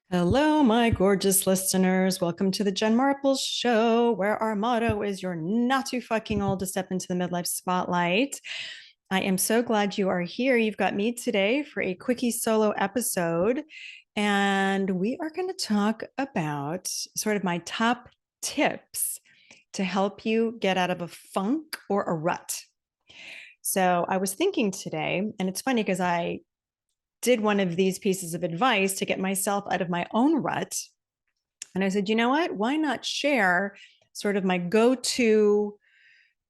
Hello, my gorgeous listeners. Welcome to the Jen Marples show, where our motto is you're not too fucking old to step into the midlife spotlight. I am so glad you are here. You've got me today for a quickie solo episode, and we are going to talk about sort of my top tips to help you get out of a funk or a rut. So I was thinking today, and it's funny because I did one of these pieces of advice to get myself out of my own rut. And I said, you know what? Why not share sort of my go to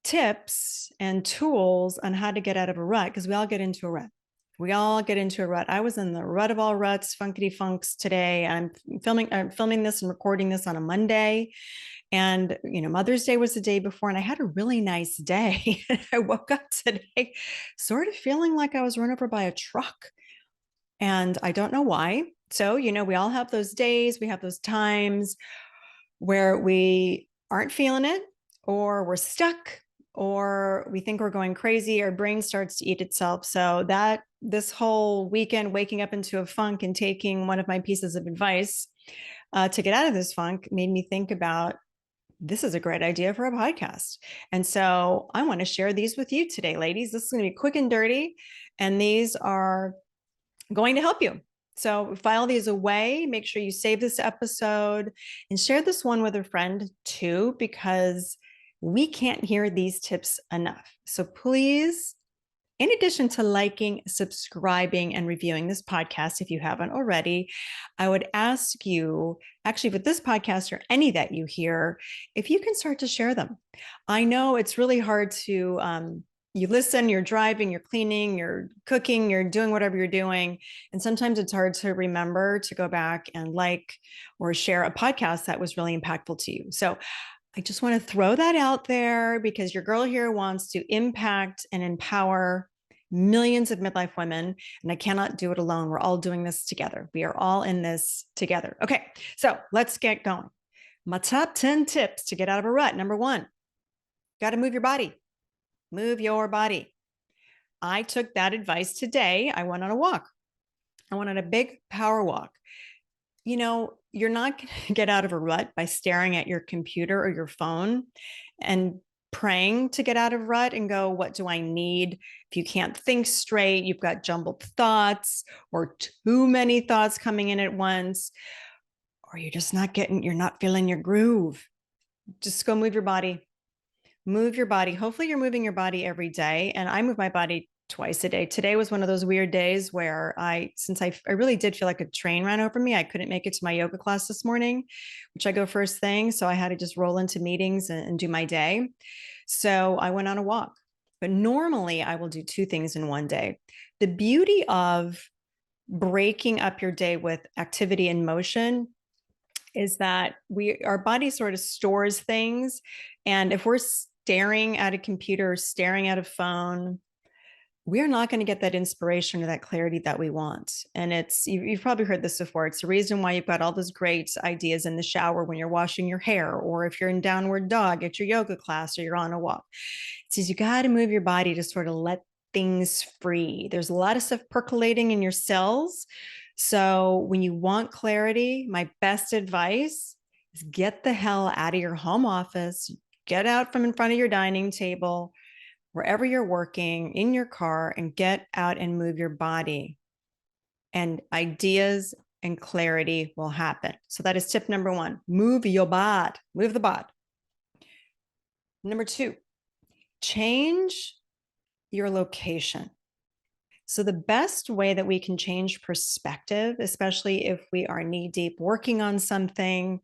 tips and tools on how to get out of a rut? Because we all get into a rut. We all get into a rut. I was in the rut of all ruts, funkity funks today. I'm filming this and recording this on a Monday. And, Mother's Day was the day before, and I had a really nice day. I woke up today sort of feeling like I was run over by a truck. And I don't know why. So, we all have those days, we have those times where we aren't feeling it, or we're stuck, or we think we're going crazy. Our brain starts to eat itself. So, that this whole weekend, waking up into a funk and taking one of my pieces of advice to get out of this funk made me think about this is a great idea for a podcast. And so, I want to share these with you today, ladies. This is going to be quick and dirty. And these are going to help you. So file these away. Make sure you save this episode and share this one with a friend too, because we can't hear these tips enough. So please, in addition to liking, subscribing, and reviewing this podcast, if you haven't already, I would ask you, actually, with this podcast or any that you hear, if you can start to share them. I know it's really hard to, you listen, you're driving, you're cleaning, you're cooking, you're doing whatever you're doing. And sometimes it's hard to remember to go back and like or share a podcast that was really impactful to you. So I just want to throw that out there because your girl here wants to impact and empower millions of midlife women. And I cannot do it alone. We're all doing this together. We are all in this together. Okay, so let's get going. My top 10 tips to get out of a rut. Number one, got to move your body. Move your body. I took that advice today. I went on a walk. I went on a big power walk. You're not going to get out of a rut by staring at your computer or your phone and praying to get out of rut and go, what do I need? If you can't think straight, you've got jumbled thoughts or too many thoughts coming in at once, or you're not feeling your groove. Just go move your body. Move your body. Hopefully you're moving your body every day. And I move my body twice a day. Today was one of those weird days where since I really did feel like a train ran over me, I couldn't make it to my yoga class this morning, which I go first thing. So I had to just roll into meetings and do my day. So I went on a walk. But normally I will do two things in one day. The beauty of breaking up your day with activity and motion is that our body sort of stores things. And if we're staring at a computer, staring at a phone, we're not going to get that inspiration or that clarity that we want. And you've probably heard this before. It's the reason why you've got all those great ideas in the shower when you're washing your hair, or if you're in downward dog at your yoga class, or you're on a walk. It says you got to move your body to sort of let things free. There's a lot of stuff percolating in your cells. So when you want clarity, my best advice is get the hell out of your home office, get out from in front of your dining table, wherever you're working, in your car, and get out and move your body. And ideas and clarity will happen. So that is tip number one. Move your bod. Move the bod. Number two, change your location. So the best way that we can change perspective, especially if we are knee deep working on something,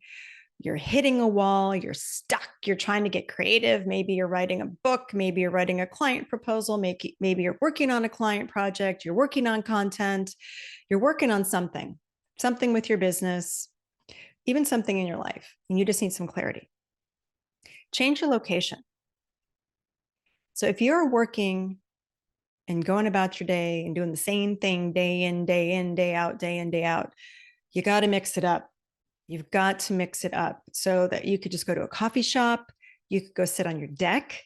you're hitting a wall, you're stuck, you're trying to get creative. Maybe you're writing a book, maybe you're writing a client proposal, maybe you're working on a client project, you're working on content, you're working on something with your business, even something in your life, and you just need some clarity. Change your location. So if you're working and going about your day and doing the same thing day in, day out, you got to mix it up. You've got to mix it up so that you could just go to a coffee shop. You could go sit on your deck.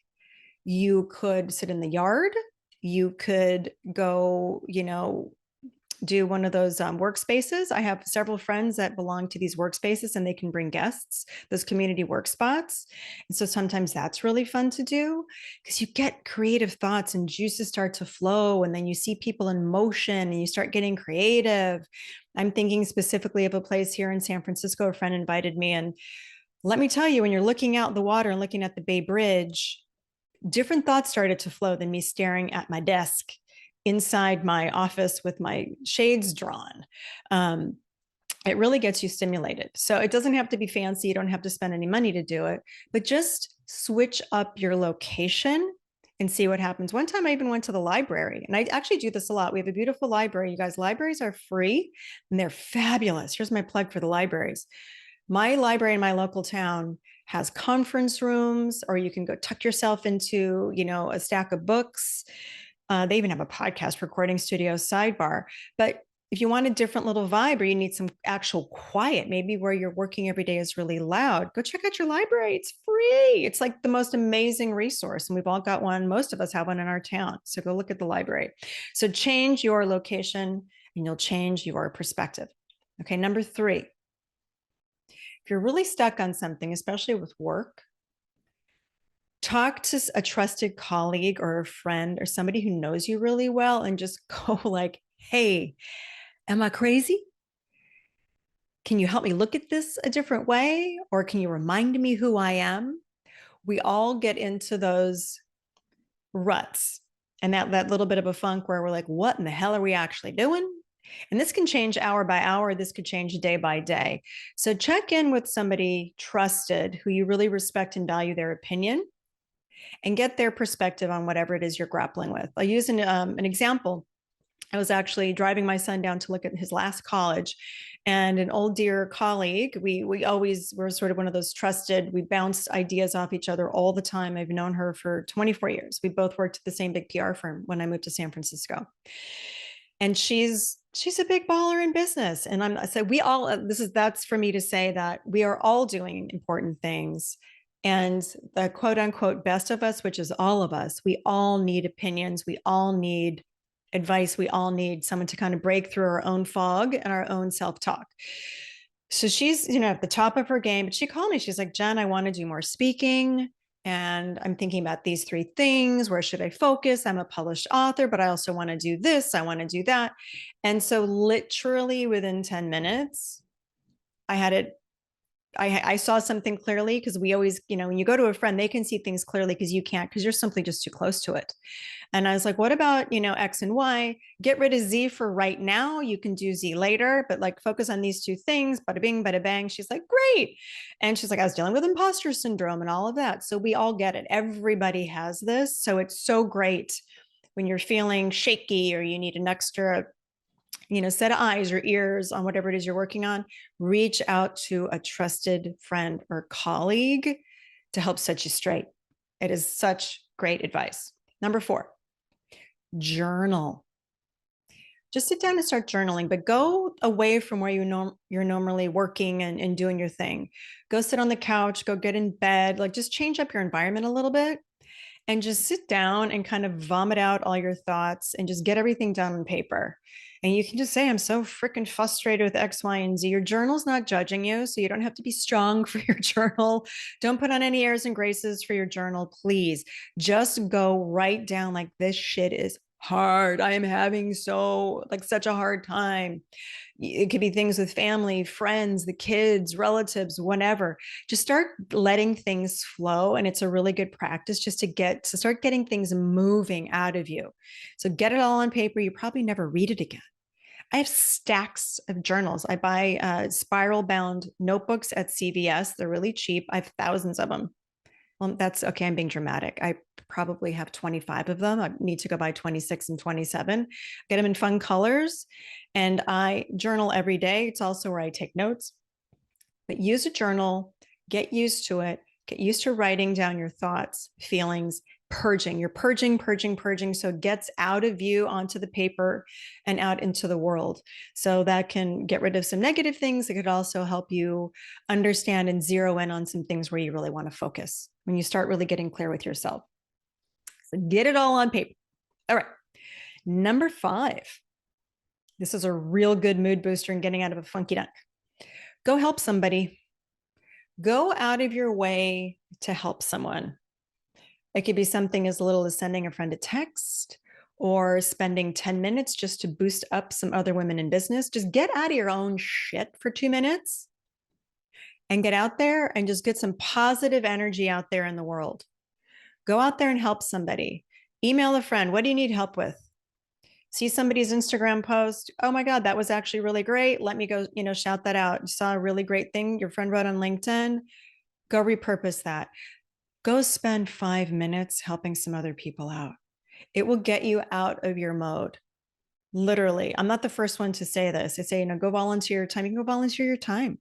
You could sit in the yard. You could go, do one of those workspaces. I have several friends that belong to these workspaces and they can bring guests, those community work spots. And so sometimes that's really fun to do because you get creative thoughts and juices start to flow. And then you see people in motion and you start getting creative. I'm thinking specifically of a place here in San Francisco. A friend invited me, and let me tell you, when you're looking out the water and looking at the Bay Bridge, different thoughts started to flow than me staring at my desk inside my office with my shades drawn. Um, it really gets you stimulated. So it doesn't have to be fancy. You don't have to spend any money to do it, but just switch up your location and see what happens. One time I even went to the library, and I actually do this a lot. We have a beautiful library. You guys, libraries are free and they're fabulous. Here's my plug for the libraries. My library in my local town has conference rooms, or you can go tuck yourself into, a stack of books. They even have a podcast recording studio sidebar. But if you want a different little vibe, or you need some actual quiet, maybe where you're working every day is really loud, go check out your library. It's free. It's like the most amazing resource. And we've all got one. Most of us have one in our town. So go look at the library. So change your location and you'll change your perspective. Okay, number 3. If you're really stuck on something, especially with work, talk to a trusted colleague or a friend or somebody who knows you really well and just go like, hey, am I crazy? Can you help me look at this a different way? Or can you remind me who I am? We all get into those ruts and that little bit of a funk where we're like, what in the hell are we actually doing? And this can change hour by hour. This could change day by day. So check in with somebody trusted who you really respect and value their opinion, and get their perspective on whatever it is you're grappling with. I'll use an example. I was actually driving my son down to look at his last college, and an old dear colleague, we always were sort of one of those trusted, we bounced ideas off each other all the time. I've known her for 24 years. We both worked at the same big PR firm when I moved to San Francisco. And she's a big baller in business. And that's for me to say that we are all doing important things. And the quote unquote best of us, which is all of us, we all need opinions. We all need advice. We all need someone to kind of break through our own fog and our own self-talk. So she's, at the top of her game, but she called me. She's like, Jen, I want to do more speaking. And I'm thinking about these 3 things. Where should I focus? I'm a published author, but I also want to do this. I want to do that. And so literally within 10 minutes, I had it. I saw something clearly, because we always, when you go to a friend, they can see things clearly because you can't, because you're simply just too close to it. And I was like, what about, X and Y? Get rid of Z for right now. You can do Z later, but like focus on these 2 things. Bada bing, bada bang. She's like, great. And she's like, I was dealing with imposter syndrome and all of that. So we all get it. Everybody has this. So it's so great when you're feeling shaky or you need an extra set of eyes or ears on whatever it is you're working on, reach out to a trusted friend or colleague to help set you straight. It is such great advice. Number 4, journal. Just sit down and start journaling, but go away from where you're normally working and doing your thing. Go sit on the couch, go get in bed, like just change up your environment a little bit and just sit down and kind of vomit out all your thoughts and just get everything down on paper. And you can just say, I'm so freaking frustrated with X, Y, and Z. Your journal's not judging you, so you don't have to be strong for your journal. Don't put on any airs and graces for your journal, please. Just go right down like, this shit is hard. I am having such a hard time. It could be things with family, friends, the kids, relatives, whatever. Just start letting things flow. And it's a really good practice just to start getting things moving out of you. So get it all on paper. You probably never read it again. I have stacks of journals. I buy spiral bound notebooks at CVS. They're really cheap. I have thousands of them. Well, that's okay. I'm being dramatic. I probably have 25 of them. I need to go buy 26 and 27. Get them in fun colors. And I journal every day. It's also where I take notes. But use a journal, get used to it, get used to writing down your thoughts, feelings, purging. You're purging. So it gets out of you onto the paper and out into the world. So that can get rid of some negative things. It could also help you understand and zero in on some things where you really want to focus when you start really getting clear with yourself. So get it all on paper. All right. Number 5, This is a real good mood booster and getting out of a funky dunk. Go help somebody. Go out of your way to help someone. It could be something as little as sending a friend a text or spending 10 minutes just to boost up some other women in business. Just get out of your own shit for 2 minutes and get out there and just get some positive energy out there in the world. Go out there and help somebody. Email a friend. What do you need help with? See somebody's Instagram post. Oh my God, that was actually really great. Let me go, shout that out. You saw a really great thing your friend wrote on LinkedIn. Go repurpose that. Go spend 5 minutes helping some other people out. It will get you out of your mode. Literally. I'm not the first one to say this. I say, go volunteer your time. You can go volunteer your time.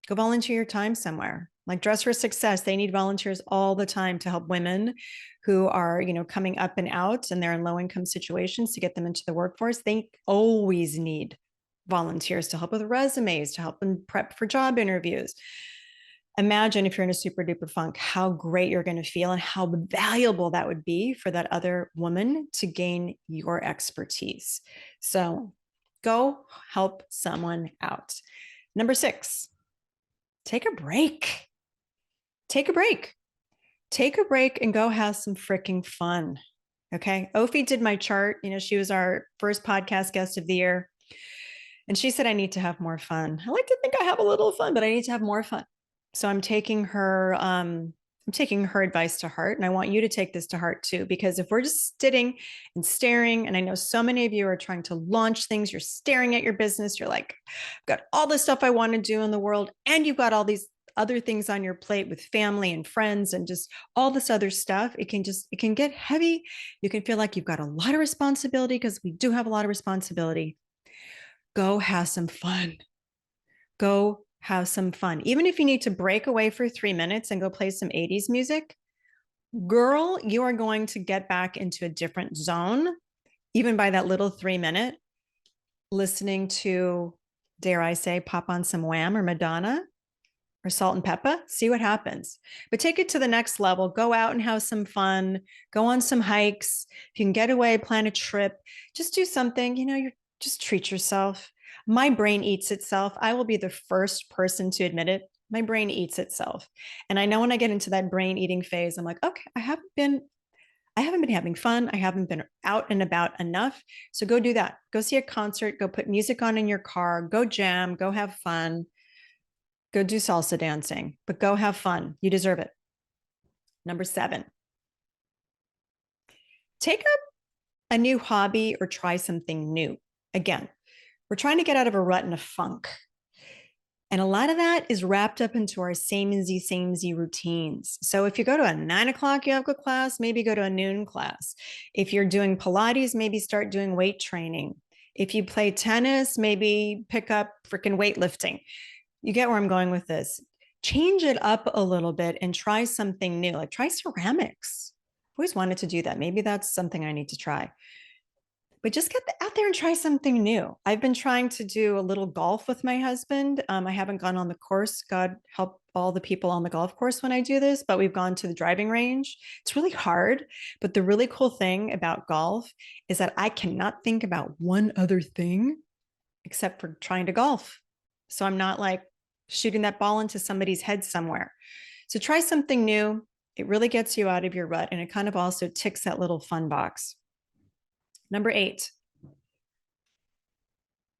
Go volunteer your time somewhere. Like Dress for Success, they need volunteers all the time to help women who are, coming up and out and they're in low income situations to get them into the workforce. They always need volunteers to help with resumes, to help them prep for job interviews. Imagine if you're in a super duper funk, how great you're going to feel and how valuable that would be for that other woman to gain your expertise. So go help someone out. Number 6, take a break. Take a break. Take a break and go have some freaking fun. Okay. Ophi did my chart. She was our first podcast guest of the year. And she said, I need to have more fun. I like to think I have a little fun, but I need to have more fun. So I'm taking her advice to heart. And I want you to take this to heart too, because if we're just sitting and staring, and I know so many of you are trying to launch things, you're staring at your business, you're like, I've got all this stuff I want to do in the world, and you've got all these other things on your plate with family and friends and just all this other stuff. It can get heavy. You can feel like you've got a lot of responsibility, because we do have a lot of responsibility. Go have some fun. Go have some fun. Even if you need to break away for 3 minutes and go play some 80s music, girl, you are going to get back into a different zone, even by that little 3 minute, listening to, dare I say, pop on some Wham or Madonna or Salt and Pepper. See what happens. But take it to the next level. Go out and have some fun. Go on some hikes. If you can get away, plan a trip, just do something, you're just treat yourself. My brain eats itself. I will be the first person to admit it. My brain eats itself. And I know when I get into that brain eating phase, I'm like, okay, I haven't been having fun. I haven't been out and about enough. So go do that. Go see a concert, go put music on in your car, go jam, go have fun, go do salsa dancing, but go have fun. You deserve it. Number 7, take up a new hobby or try something new. Again, we're trying to get out of a rut and a funk. And a lot of that is wrapped up into our samey routines. So if you go to a 9 o'clock yoga class, maybe go to a noon class. If you're doing Pilates, maybe start doing weight training. If you play tennis, maybe pick up freaking weightlifting. You get where I'm going with this. Change it up a little bit and try something new. Like try ceramics. I've always wanted to do that. Maybe that's something I need to try. But just get out there and try something new. I've been trying to do a little golf with my husband. I haven't gone on the course. God help all the people on the golf course when I do this, but we've gone to the driving range. It's really hard. But the really cool thing about golf is that I cannot think about one other thing except for trying to golf. So I'm not like shooting that ball into somebody's head somewhere. So try something new. It really gets you out of your rut, and it kind of also ticks that little fun box. Number 8,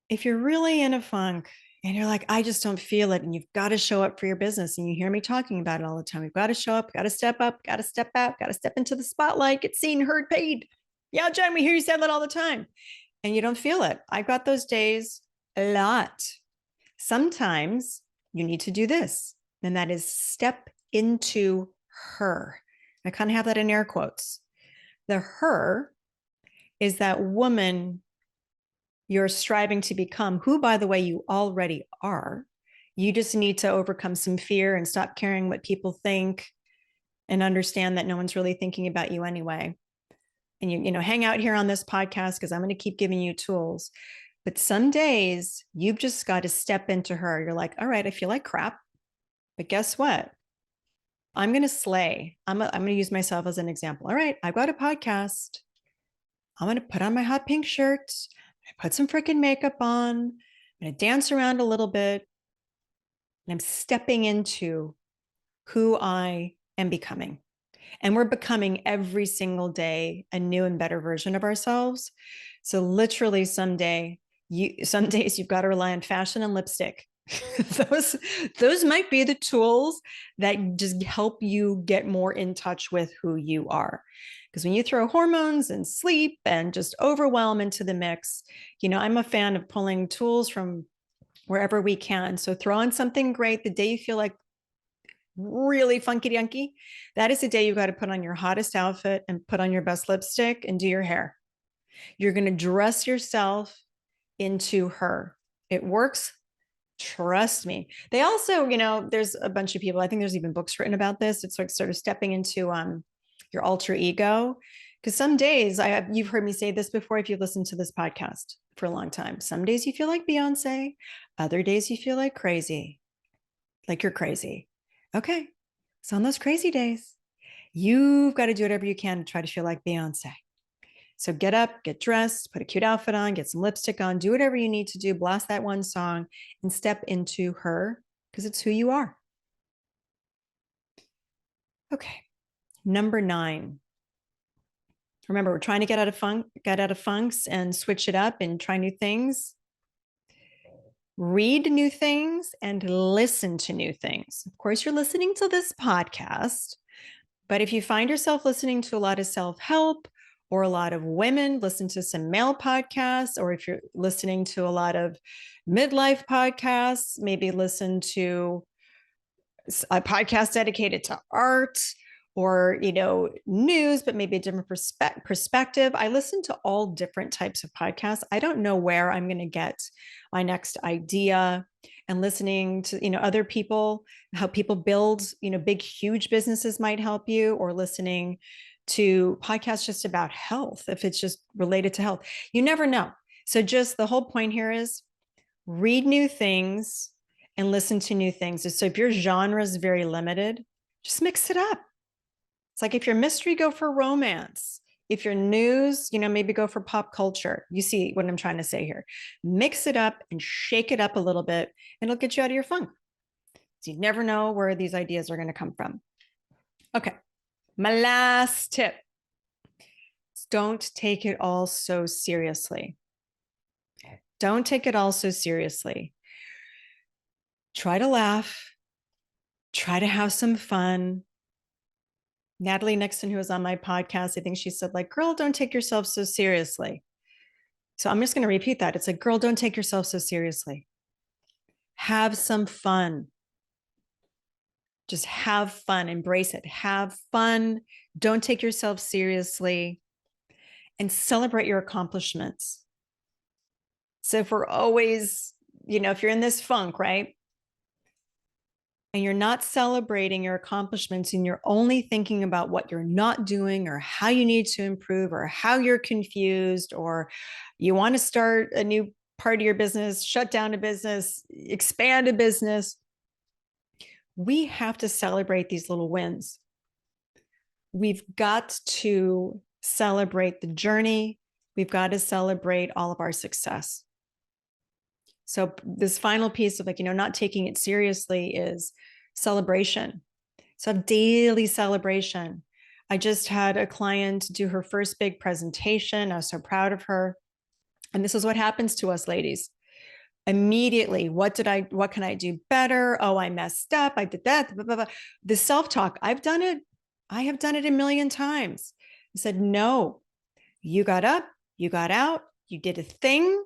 if you're really in a funk and you're like, I just don't feel it, and you've got to show up for your business, and you hear me talking about it all the time. We've got to show up, got to step up, got to step out, got to step into the spotlight, get seen, heard, paid. Yeah, Jen, we hear you say that all the time. And you don't feel it. I've got those days a lot. Sometimes you need to do this, and that is step into her. I kind of have that in air quotes. The her is that woman you're striving to become, who, by the way, you already are. You just need to overcome some fear and stop caring what people think and understand that no one's really thinking about you anyway. And you hang out here on this podcast because I'm going to keep giving you tools. But some days you've just got to step into her. You're like, all right, I feel like crap, but guess what? I'm going to slay. I'm going to use myself as an example. All right, I've got a podcast. I'm going to put on my hot pink shirt, I put some freaking makeup on. I'm going to dance around a little bit. And I'm stepping into who I am becoming. And we're becoming every single day a new and better version of ourselves. So literally some days you've got to rely on fashion and lipstick. those might be the tools that just help you get more in touch with who you are. Because when you throw hormones and sleep and just overwhelm into the mix, I'm a fan of pulling tools from wherever we can. So throw on something great the day you feel like really funky dunky. That is the day you got to put on your hottest outfit and put on your best lipstick and do your hair. You're going to dress yourself into her. It works. Trust me. They also, there's a bunch of people, I think there's even books written about this. It's like sort of stepping into your alter ego. Because some days you've heard me say this before if you've listened to this podcast for a long time. Some days you feel like Beyonce, other days you feel like crazy, like you're crazy. Okay. So on those crazy days, you've got to do whatever you can to try to feel like Beyonce. So get up, get dressed, put a cute outfit on, get some lipstick on, do whatever you need to do, blast that one song and step into her because it's who you are. Okay. Number 9. Remember, we're trying to get out of funks and switch it up and try new things. Read new things and listen to new things. Of course, you're listening to this podcast, but if you find yourself listening to a lot of self-help or a lot of women, listen to some male podcasts, or if you're listening to a lot of midlife podcasts, maybe listen to a podcast dedicated to art or news, but maybe a different perspective. I listen to all different types of podcasts. I don't know where I'm going to get my next idea, and listening to other people, how people build big huge businesses might help you, or listening to podcasts just about health if it's just related to health. You never know. So just the whole point here is read new things and listen to new things. So if your genre is very limited, just mix it up. It's like if you're mystery, go for romance. If you're news, maybe go for pop culture. You see what I'm trying to say here. Mix it up and shake it up a little bit, and it'll get you out of your funk. So you never know where these ideas are going to come from. Okay. My last tip. Don't take it all so seriously. Don't take it all so seriously. Try to laugh. Try to have some fun. Natalie Nixon, who was on my podcast, I think she said, like, girl, don't take yourself so seriously. So I'm just going to repeat that. It's like, girl, don't take yourself so seriously. Have some fun. Just have fun. Embrace it. Have fun. Don't take yourself seriously. And celebrate your accomplishments. So if we're always, if you're in this funk, right? And you're not celebrating your accomplishments and you're only thinking about what you're not doing or how you need to improve or how you're confused or you want to start a new part of your business, shut down a business, expand a business, we have to celebrate these little wins. We've got to celebrate the journey. We've got to celebrate all of our success. So this final piece of not taking it seriously is celebration. So daily celebration. I just had a client do her first big presentation. I was so proud of her. And this is what happens to us ladies. Immediately, what can I do better? Oh, I messed up. I did that. Blah, blah, blah. The self-talk, I've done it. I have done it a million times. I said, no, you got up, you got out, you did a thing.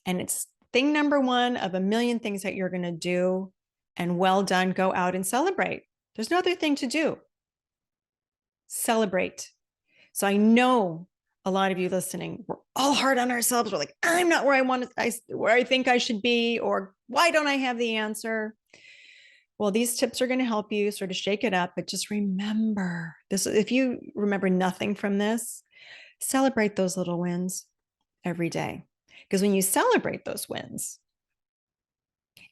And it's thing number 1 of a million things that you're going to do. And well done. Go out and celebrate. There's no other thing to do. Celebrate. So I know a lot of you listening, we're all hard on ourselves. We're like, I'm not where where I think I should be, or why don't I have the answer? Well, these tips are going to help you sort of shake it up, but just remember this. If you remember nothing from this, celebrate those little wins every day. Because when you celebrate those wins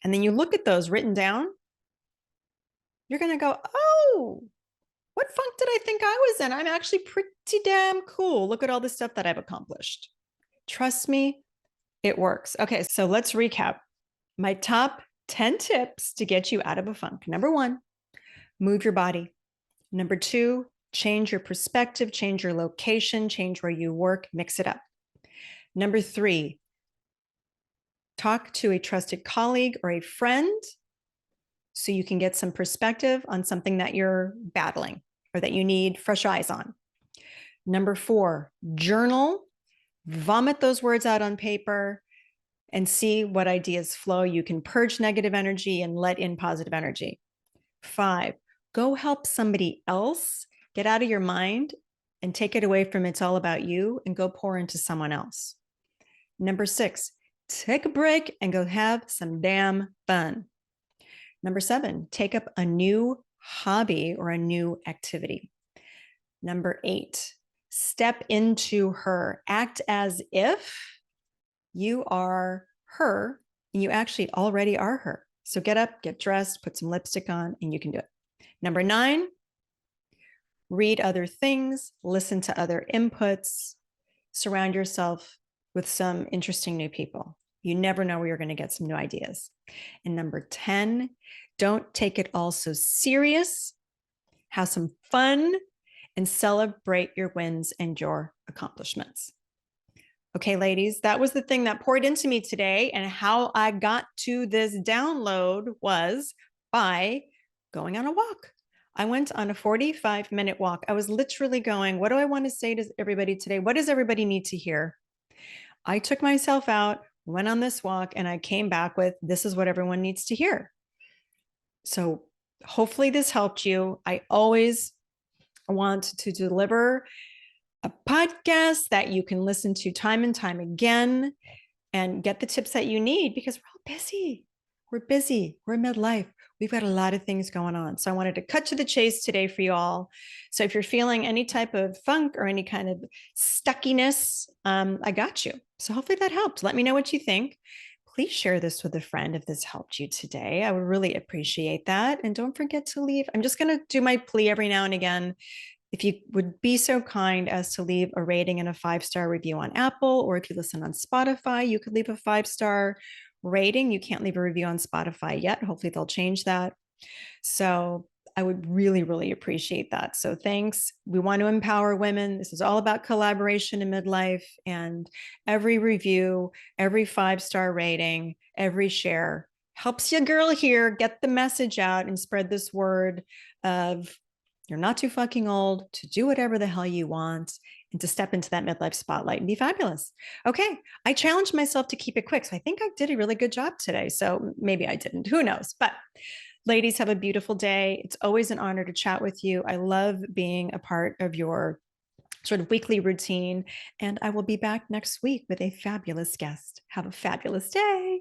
and then you look at those written down, you're going to go, oh, what funk did I think I was in? I'm actually pretty damn cool. Look at all the stuff that I've accomplished. Trust me, It works. Okay, so let's recap. My top 10 tips to get you out of a funk. Number one, move your body. Number two, change your perspective, change your location, change where you work, mix it up. Number three, talk to a trusted colleague or a friend so you can get some perspective on something that you're battling or that you need fresh eyes on. Number four, journal, vomit those words out on paper and see what ideas flow. You can purge negative energy and let in positive energy. Five, go help somebody else get out of your mind and take it away from it's all about you and go pour into someone else. Number six, take a break and go have some damn fun. Number seven, take up a new hobby or a new activity. Number eight, step into her. Act as if you are her and you actually already are her. So get up, get dressed, put some lipstick on, and you can do it. Number nine, read other things, listen to other inputs, surround yourself with some interesting new people. You never know where you're going to get some new ideas. And number 10, don't take it all so serious. Have some fun and celebrate your wins and your accomplishments. Okay, ladies, that was the thing that poured into me today. And how I got to this download was by going on a walk. I went on a 45-minute walk. I was literally going, what do I want to say to everybody today? What does everybody need to hear? I took myself out, went on this walk, and I came back with, this is what everyone needs to hear. So hopefully this helped you. I always want to deliver a podcast that you can listen to time and time again and get the tips that you need because we're all busy. We're busy. We're midlife. We've got a lot of things going on. So I wanted to cut to the chase today for you all. So if you're feeling any type of funk or any kind of stuckiness, I got you. So hopefully that helped. Let me know what you think. Please share this with a friend if this helped you today. I would really appreciate that. And don't forget to leave. I'm just going to do my plea every now and again. If you would be so kind as to leave a rating and a 5-star review on Apple, or if you listen on Spotify, you could leave a 5-star rating. You can't leave a review on Spotify yet. Hopefully they'll change that. So I would really, really appreciate that. So thanks. We want to empower women. This is all about collaboration in midlife, and every review, every 5-star rating, every share helps your girl here get the message out and spread this word of you're not too fucking old to do whatever the hell you want and to step into that midlife spotlight and be fabulous. Okay. I challenged myself to keep it quick. So I think I did a really good job today. So maybe I didn't. Who knows? But ladies, have a beautiful day. It's always an honor to chat with you. I love being a part of your sort of weekly routine. And I will be back next week with a fabulous guest. Have a fabulous day.